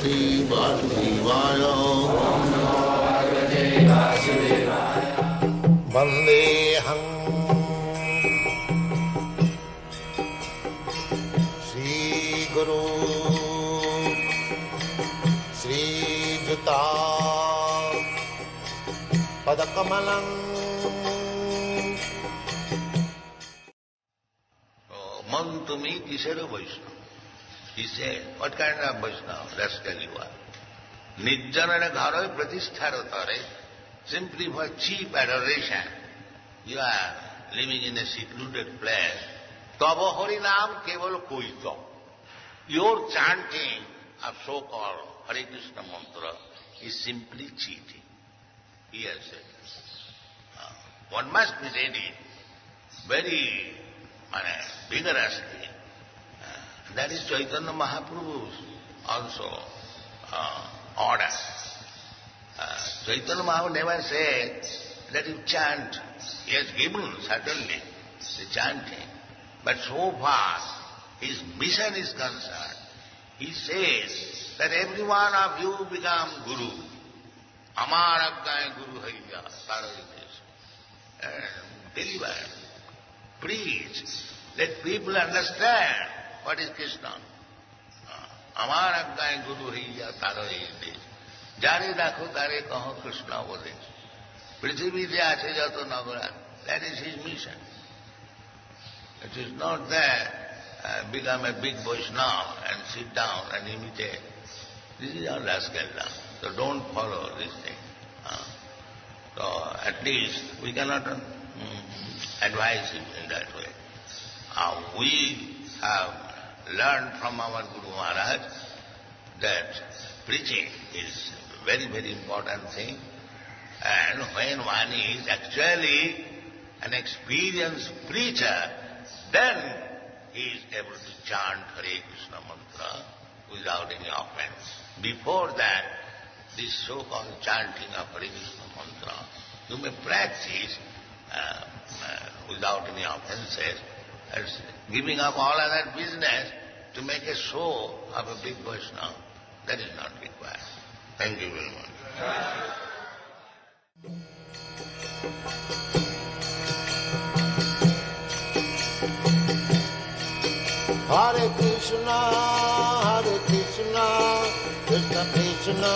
Parvati Vasudevaya. Vandeham Sri Guru Sri Juta Padakamalam. Man to me, he said a Vaishnava. He said, what kind of Vaishnava? Rascal you are. Nijjana gharoi pratishtharatare, simply for cheap adoration. You are living in a secluded place. Tava harinam keval koito. Your chanting of so-called Hare Krishna mantra is simply cheating. He has said. One must be ready very vigorously. That is Chaitanya Mahaprabhu's also order. Chaitanya Mahaprabhu never said that you chant. He has given certainly the chanting. But so far his mission is concerned, he says that every one of you become Guru. Amar Aggai Guru Haiya, deliver, preach, let people understand what is Krishna. Amar Aggai Guru Haiya Taro Haiya. Jare Dakho Tare Kaho Krishna Bode. Prithivite Ache Jato Nagara. That is his mission. It is not that become a big Vaishnava and sit down and imitate. This is all rascal now. So don't follow this thing. So at least we cannot advise him in that way. We have learned from our Guru Maharaj that preaching is a very, very important thing. And when one is actually an experienced preacher, then he is able to chant Hare Krishna mantra without any offense. Before that, this so-called chanting of Hare Krishna mantra, you may practice without any offenses, as giving up all other business to make a show of a big Vaishnava. That is not required. Thank you very much. Hare Krishna, Krishna Krishna,